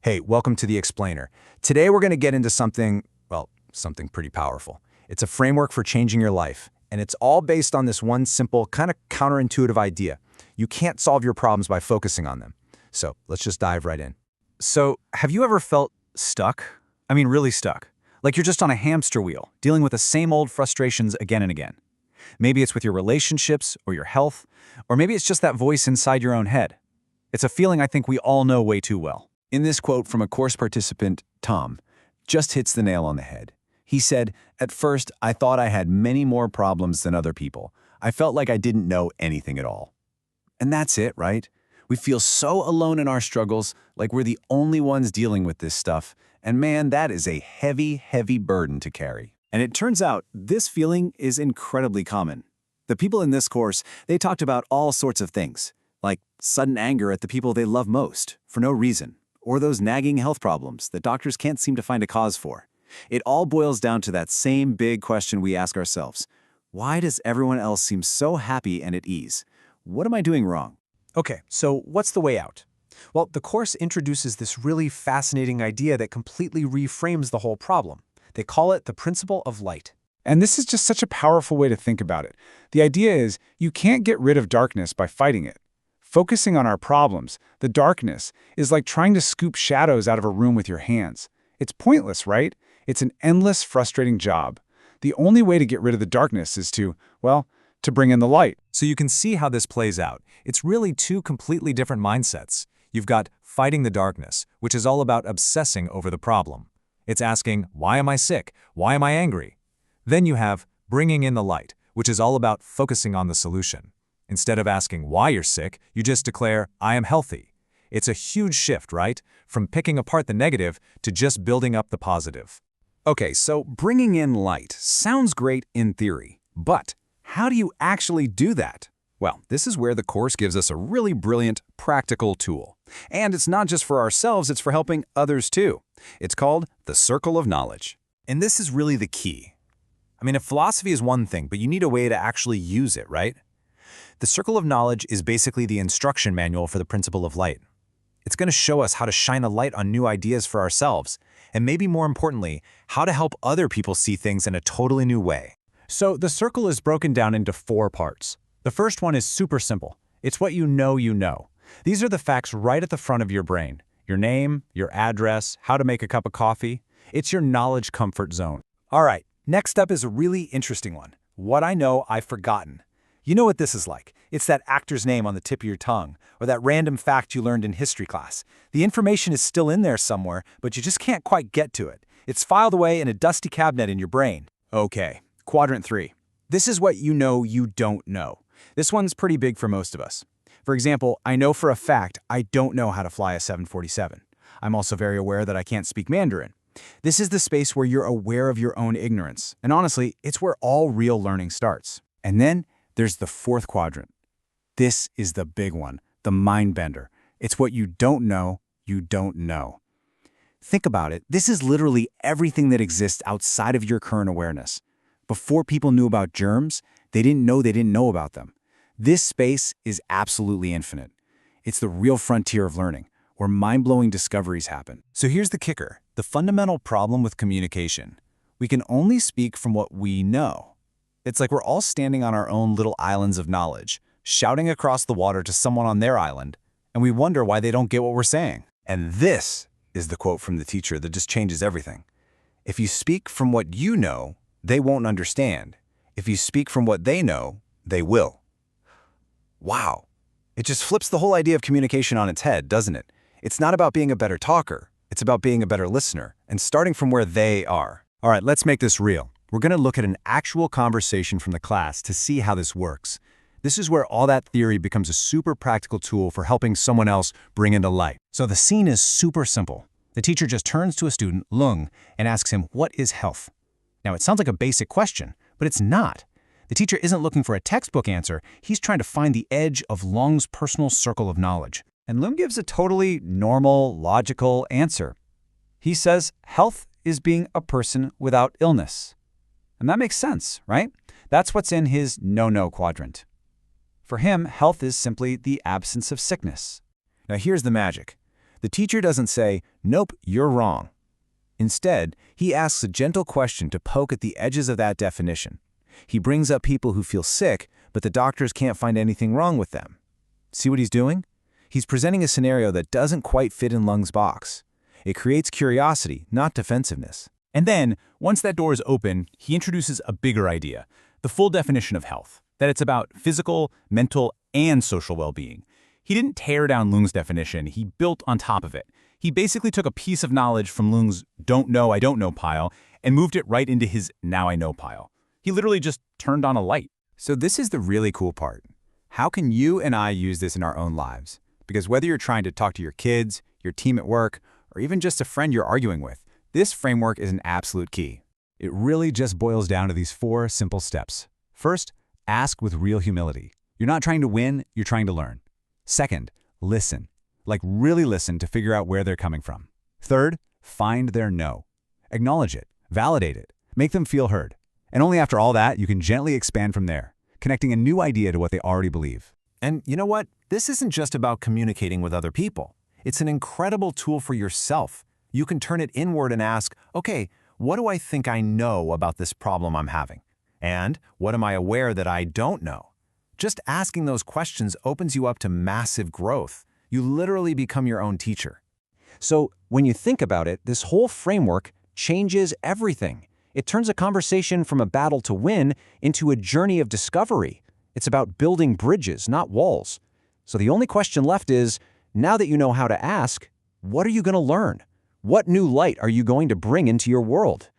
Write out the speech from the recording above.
Hey, welcome to The Explainer. Today we're going to get into something, well, something pretty powerful. It's a framework for changing your life, and it's all based on this one simple, kind of counterintuitive idea. You can't solve your problems by focusing on them. So let's just dive right in. So, have you ever felt stuck? I mean, really stuck. Like you're just on a hamster wheel, dealing with the same old frustrations again and again. Maybe it's with your relationships or your health, or maybe it's just that voice inside your own head. It's a feeling I think we all know way too well. In this quote from a course participant, Tom, just hits the nail on the head. He said, "At first, I thought I had many more problems than other people. I felt like I didn't know anything at all." And that's it, right? We feel so alone in our struggles, like we're the only ones dealing with this stuff. And man, that is a heavy, heavy burden to carry. And it turns out this feeling is incredibly common. The people in this course, they talked about all sorts of things, like sudden anger at the people they love most for no reason, or those nagging health problems that doctors can't seem to find a cause for. It all boils down to that same big question we ask ourselves. Why does everyone else seem so happy and at ease? What am I doing wrong? Okay, so what's the way out? Well, the course introduces this really fascinating idea that completely reframes the whole problem. They call it the principle of light. And this is just such a powerful way to think about it. The idea is you can't get rid of darkness by fighting it. Focusing on our problems, the darkness, is like trying to scoop shadows out of a room with your hands. It's pointless, right? It's an endless, frustrating job. The only way to get rid of the darkness is to bring in the light. So you can see how this plays out. It's really two completely different mindsets. You've got fighting the darkness, which is all about obsessing over the problem. It's asking, why am I sick? Why am I angry? Then you have bringing in the light, which is all about focusing on the solution. Instead of asking why you're sick, you just declare, I am healthy. It's a huge shift, right? From picking apart the negative to just building up the positive. Okay, so bringing in light sounds great in theory, but how do you actually do that? Well, this is where the course gives us a really brilliant, practical tool. And it's not just for ourselves, it's for helping others too. It's called the circle of knowledge. And this is really the key. I mean, if philosophy is one thing, but you need a way to actually use it, right? The circle of knowledge is basically the instruction manual for the principle of light. It's going to show us how to shine a light on new ideas for ourselves, and maybe more importantly, how to help other people see things in a totally new way. So the circle is broken down into 4 parts. The first one is super simple. It's what you know you know. These are the facts right at the front of your brain. Your name, your address, how to make a cup of coffee. It's your knowledge comfort zone. All right, next up is a really interesting one. What I know I've forgotten. You know what this is like. It's that actor's name on the tip of your tongue, or that random fact you learned in history class. The information is still in there somewhere, but you just can't quite get to it. It's filed away in a dusty cabinet in your brain. Okay, quadrant 3. This is what you know you don't know. This one's pretty big for most of us. For example, I know for a fact I don't know how to fly a 747. I'm also very aware that I can't speak Mandarin. This is the space where you're aware of your own ignorance. And honestly, it's where all real learning starts. And then there's the 4th quadrant. This is the big one, the mind bender. It's what you don't know you don't know. Think about it. This is literally everything that exists outside of your current awareness. Before people knew about germs, they didn't know about them. This space is absolutely infinite. It's the real frontier of learning, where mind-blowing discoveries happen. So here's the kicker, the fundamental problem with communication. We can only speak from what we know. It's like we're all standing on our own little islands of knowledge, shouting across the water to someone on their island, and we wonder why they don't get what we're saying. And this is the quote from the teacher that just changes everything. If you speak from what you know, they won't understand. If you speak from what they know, they will. Wow. It just flips the whole idea of communication on its head, doesn't it? It's not about being a better talker. It's about being a better listener and starting from where they are. All right, let's make this real. We're going to look at an actual conversation from the class to see how this works. This is where all that theory becomes a super practical tool for helping someone else bring into light. So the scene is super simple. The teacher just turns to a student, Nâng, and asks him, what is health? Now, it sounds like a basic question, but it's not. The teacher isn't looking for a textbook answer. He's trying to find the edge of Neng's personal circle of knowledge. And Neng gives a totally normal, logical answer. He says health is being a person without illness. And that makes sense, right? That's what's in his no-no quadrant. For him, health is simply the absence of sickness. Now here's the magic. The The teacher doesn't say, "Nope, you're wrong." Instead, he asks a gentle question to poke at the edges of that definition. He brings up people who feel sick, but the doctors can't find anything wrong with them. See what he's doing? He's presenting a scenario that doesn't quite fit in Lung's box. It creates curiosity, not defensiveness. And then, once that door is open, he introduces a bigger idea, the full definition of health, that it's about physical, mental, and social well-being. He didn't tear down Lung's definition, he built on top of it. He basically took a piece of knowledge from Lung's don't know, I don't know pile and moved it right into his now I know pile. He literally just turned on a light. So this is the really cool part. How can you and I use this in our own lives? Because whether you're trying to talk to your kids, your team at work, or even just a friend you're arguing with, this framework is an absolute key. It really just boils down to these 4 simple steps. First, ask with real humility. You're not trying to win, you're trying to learn. Second, listen. Like really listen to figure out where they're coming from. Third, find their no. Acknowledge it, validate it, make them feel heard. And only after all that, you can gently expand from there, connecting a new idea to what they already believe. And you know what? This isn't just about communicating with other people. It's an incredible tool for yourself. You can turn it inward and ask, okay, what do I think I know about this problem I'm having? And what am I aware that I don't know? Just asking those questions opens you up to massive growth. You literally become your own teacher. So when you think about it, this whole framework changes everything. It turns a conversation from a battle to win into a journey of discovery. It's about building bridges, not walls. So the only question left is, now that you know how to ask, what are you going to learn? What new light are you going to bring into your world?